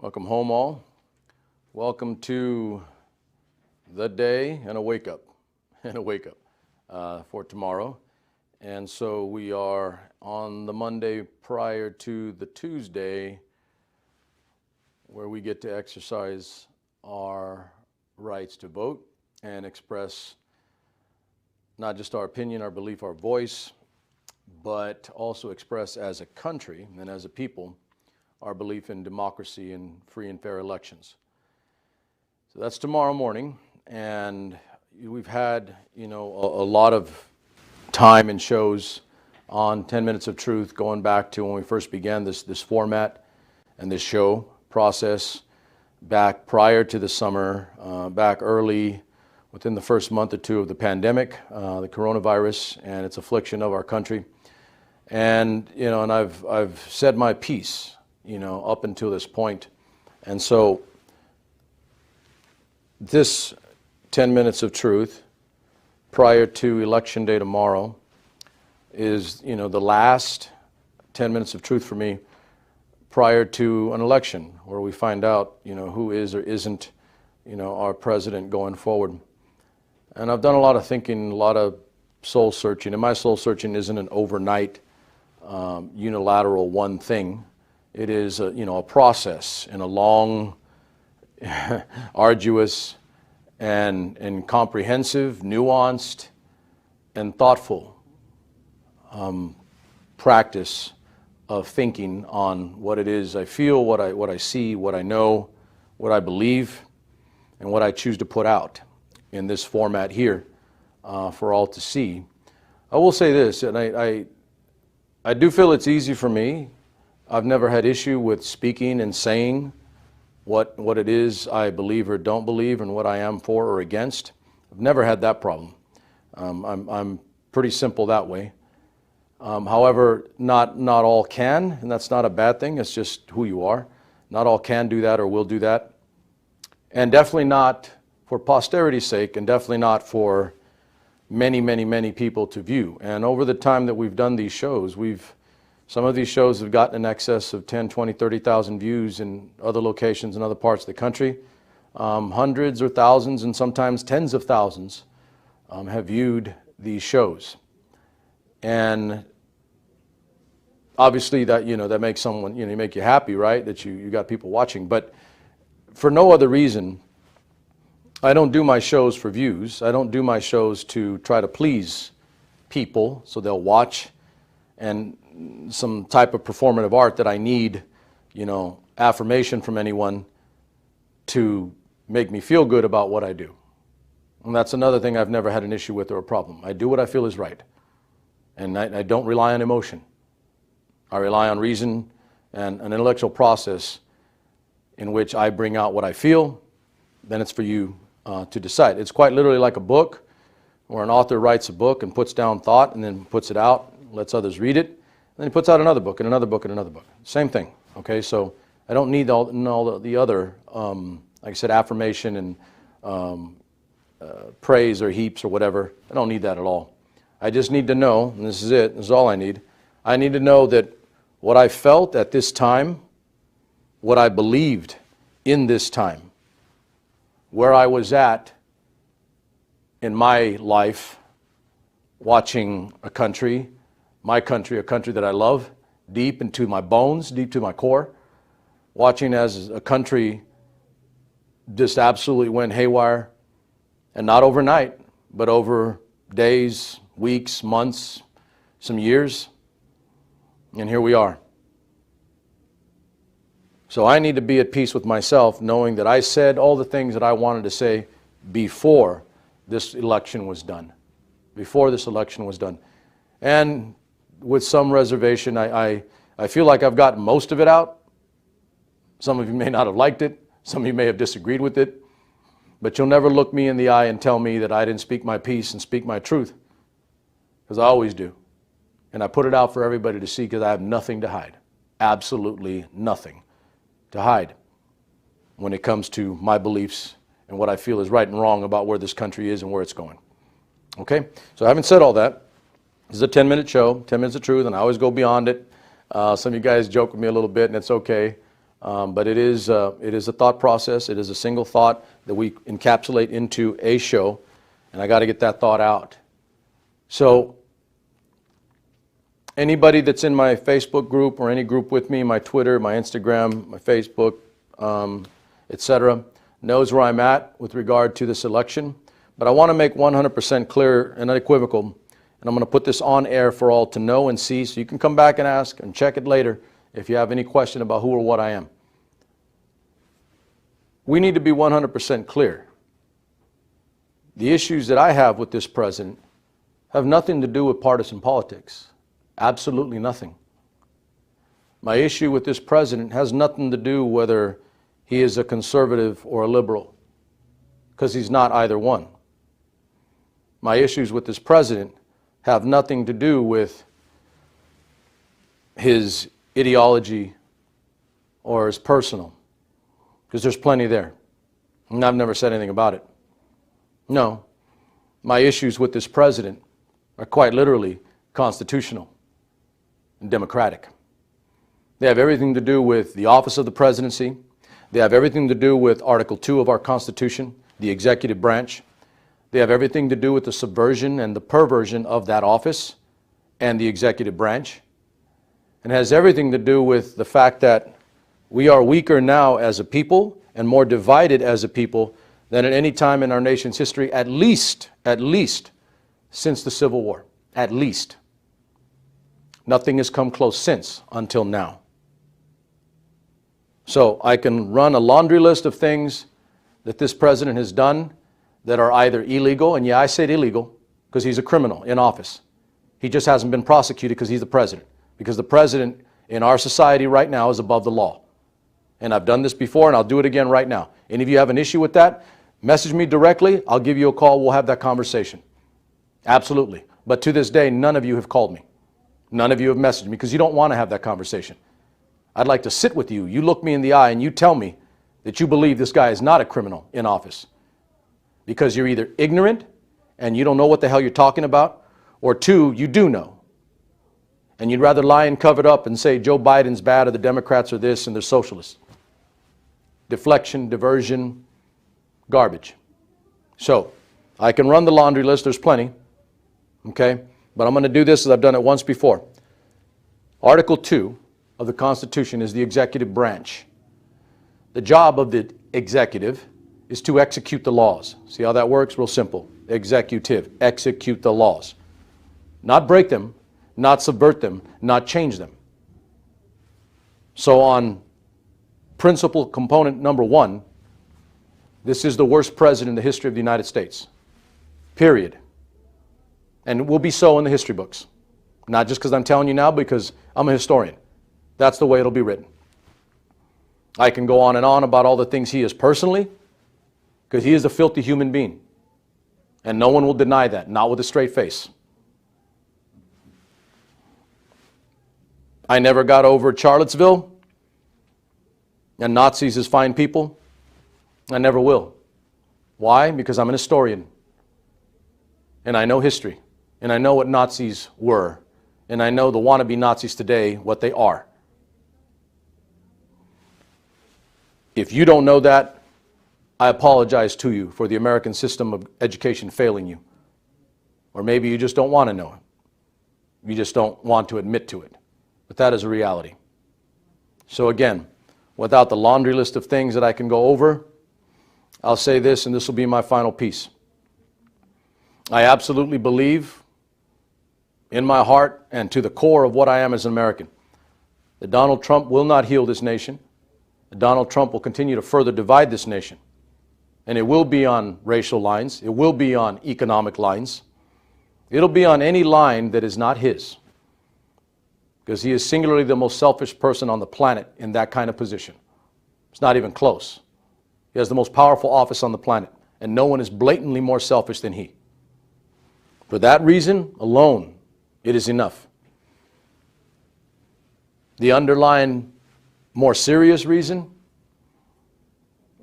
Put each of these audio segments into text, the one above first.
Welcome home, all. Welcome to the day and a wake up, for tomorrow. And so we are on the Monday prior to the Tuesday where we get to exercise our rights to vote and express not just our opinion, our belief, our voice, but also express as a country and as a people our belief in democracy and free and fair elections. So that's tomorrow morning, and we've had, a lot of time and shows on 10 Minutes of Truth going back to when we first began this format and this show process back prior to the summer, back early within the first month or two of the pandemic, the coronavirus and its affliction of our country. And, and I've said my piece, up until this point. And so this 10 Minutes of Truth prior to Election Day tomorrow is, the last 10 Minutes of Truth for me prior to an election where we find out, who is or isn't, our president going forward. And I've done a lot of thinking, a lot of soul searching, and my soul searching isn't an overnight, unilateral one thing. It is a process and a long, arduous, and comprehensive, nuanced, and thoughtful practice of thinking on what it is I feel, what I see, what I know, what I believe, and what I choose to put out in this format here for all to see. I will say this, and I do feel it's easy for me. I've never had issue with speaking and saying what it is I believe or don't believe and what I am for or against. I've never had that problem. I'm pretty simple that way. However, not all can, and that's not a bad thing. It's just who you are. Not all can do that or will do that. And definitely not for posterity's sake, and definitely not for many, many, many people to view. And over the time that we've done these shows, some of these shows have gotten in excess of 10, 20, 30,000 views in other locations in other parts of the country. Hundreds or thousands and sometimes tens of thousands have viewed these shows. And obviously that, that makes someone, make you happy, right? That you got people watching. But for no other reason, I don't do my shows for views. I don't do my shows to try to please people so they'll watch and some type of performative art that I need, affirmation from anyone to make me feel good about what I do. And that's another thing I've never had an issue with or a problem. I do what I feel is right. And I don't rely on emotion. I rely on reason and an intellectual process in which I bring out what I feel. Then it's for you to decide. It's quite literally like a book where an author writes a book and puts down thought and then puts it out, lets others read it. Then he puts out another book and another book and another book. Same thing, okay? So I don't need all the other, like I said, affirmation and praise or heaps or whatever. I don't need that at all. I just need to know, and this is it, this is all I need. I need to know that what I felt at this time, what I believed in this time, where I was at in my life, watching a country, my country, a country that I love, deep into my bones, deep to my core, watching as a country just absolutely went haywire, and not overnight, but over days, weeks, months, some years, and here we are. So I need to be at peace with myself, knowing that I said all the things that I wanted to say before this election was done. Before this election was done. And with some reservation, I feel like I've gotten most of it out. Some of you may not have liked it. Some of you may have disagreed with it. But you'll never look me in the eye and tell me that I didn't speak my piece and speak my truth. Because I always do. And I put it out for everybody to see because I have nothing to hide. Absolutely nothing to hide when it comes to my beliefs and what I feel is right and wrong about where this country is and where it's going. Okay? So having said all that, this is a 10-minute show, 10 minutes of truth, and I always go beyond it. Some of you guys joke with me a little bit, and it's okay. But it is a thought process. It is a single thought that we encapsulate into a show, and I got to get that thought out. So anybody that's in my Facebook group or any group with me, my Twitter, my Instagram, my Facebook, etc., knows where I'm at with regard to this election. But I want to make 100% clear and unequivocal, and I'm going to put this on air for all to know and see, so you can come back and ask and check it later if you have any question about who or what I am. We need to be 100% clear. The issues that I have with this president have nothing to do with partisan politics. Absolutely nothing. My issue with this president has nothing to do whether he is a conservative or a liberal, because he's not either one. My issues with this president have nothing to do with his ideology or his personal, because there's plenty there. And I've never said anything about it. No, my issues with this president are quite literally constitutional and democratic. They have everything to do with the office of the presidency. They have everything to do with Article 2 of our Constitution, the executive branch. They have everything to do with the subversion and the perversion of that office and the executive branch. And has everything to do with the fact that we are weaker now as a people and more divided as a people than at any time in our nation's history, at least since the Civil War. At least. Nothing has come close since until now. So I can run a laundry list of things that this president has done that are either illegal, and yeah, I said illegal because he's a criminal in office. He just hasn't been prosecuted because he's the president. Because the president in our society right now is above the law. And I've done this before, and I'll do it again right now. Any of you have an issue with that, message me directly. I'll give you a call. We'll have that conversation. Absolutely. But to this day, none of you have called me. None of you have messaged me because you don't want to have that conversation. I'd like to sit with you. You look me in the eye and you tell me that you believe this guy is not a criminal in office. Because you're either ignorant and you don't know what the hell you're talking about, or two, you do know. And you'd rather lie and cover it up and say Joe Biden's bad or the Democrats are this and they're socialists. Deflection, diversion, garbage. So, I can run the laundry list, there's plenty. Okay? But I'm going to do this as I've done it once before. Article 2 of the Constitution is the executive branch. The job of the executive is to execute the laws. See how that works? Real simple. Executive. Execute the laws. Not break them, not subvert them, not change them. So on principle component number 1, this is the worst president in the history of the United States. Period. And it will be so in the history books. Not just because I'm telling you now, because I'm a historian. That's the way it'll be written. I can go on and on about all the things he is personally, because he is a filthy human being. And no one will deny that, not with a straight face. I never got over Charlottesville and Nazis as fine people. I never will. Why? Because I'm an historian. And I know history. And I know what Nazis were. And I know the wannabe Nazis today, what they are. If you don't know that, I apologize to you for the American system of education failing you. Or maybe you just don't want to know it. You just don't want to admit to it. But that is a reality. So again, without the laundry list of things that I can go over, I'll say this, and this will be my final piece. I absolutely believe in my heart and to the core of what I am as an American that Donald Trump will not heal this nation. That Donald Trump will continue to further divide this nation. And it will be on racial lines. It will be on economic lines. It'll be on any line that is not his. Because he is singularly the most selfish person on the planet in that kind of position. It's not even close. He has the most powerful office on the planet. And no one is blatantly more selfish than he. For that reason alone, it is enough. The underlying, more serious reason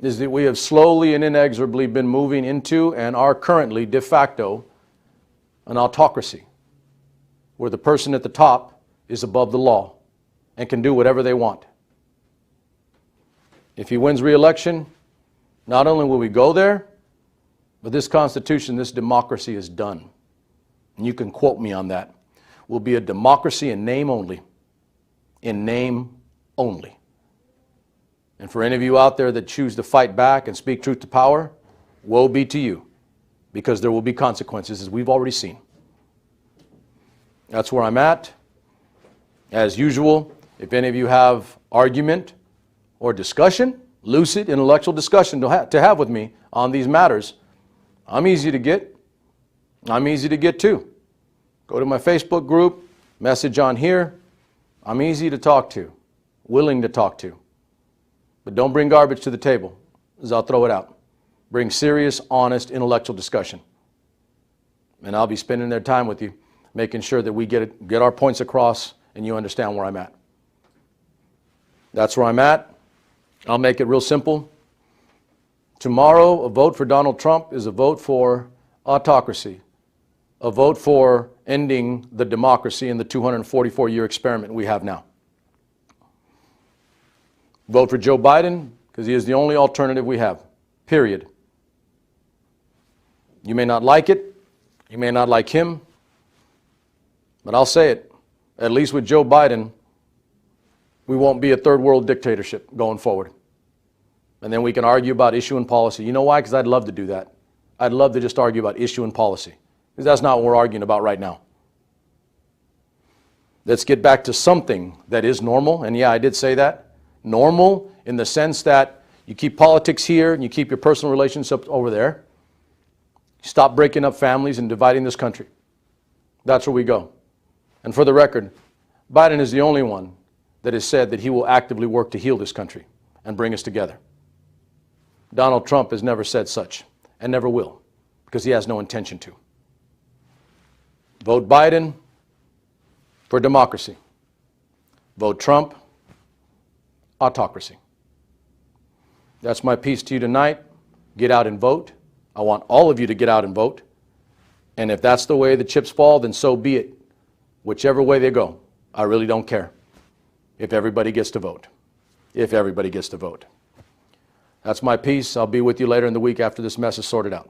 is that we have slowly and inexorably been moving into and are currently de facto an autocracy, where the person at the top is above the law and can do whatever they want. If he wins re-election, not only will we go there, but this Constitution, this democracy is done. And you can quote me on that. We'll be a democracy in name only. In name only. And for any of you out there that choose to fight back and speak truth to power, woe be to you, because there will be consequences, as we've already seen. That's where I'm at. As usual, if any of you have argument or discussion, lucid intellectual discussion to have with me on these matters, I'm easy to get. I'm easy to get too. Go to my Facebook group, message on here. I'm easy to talk to, willing to talk to. But don't bring garbage to the table, because I'll throw it out. Bring serious, honest, intellectual discussion. And I'll be spending their time with you, making sure that we get our points across and you understand where I'm at. That's where I'm at. I'll make it real simple. Tomorrow, a vote for Donald Trump is a vote for autocracy, a vote for ending the democracy in the 244-year experiment we have now. Vote for Joe Biden because he is the only alternative we have, period. You may not like it, you may not like him, but I'll say it, at least with Joe Biden, we won't be a third world dictatorship going forward. And then we can argue about issue and policy. You know why? Because I'd love to do that. I'd love to just argue about issue and policy, because that's not what we're arguing about right now. Let's get back to something that is normal, and yeah, I did say that. Normal in the sense that you keep politics here and you keep your personal relationships over there. Stop breaking up families and dividing this country. That's where we go. And for the record, Biden is the only one that has said that he will actively work to heal this country and bring us together. Donald Trump has never said such and never will, because he has no intention to. Vote Biden for democracy. Vote Trump, autocracy. That's my piece to you tonight. Get out and vote. I want all of you to get out and vote. And if that's the way the chips fall, then so be it. Whichever way they go, I really don't care. If everybody gets to vote. If everybody gets to vote. That's my piece. I'll be with you later in the week after this mess is sorted out.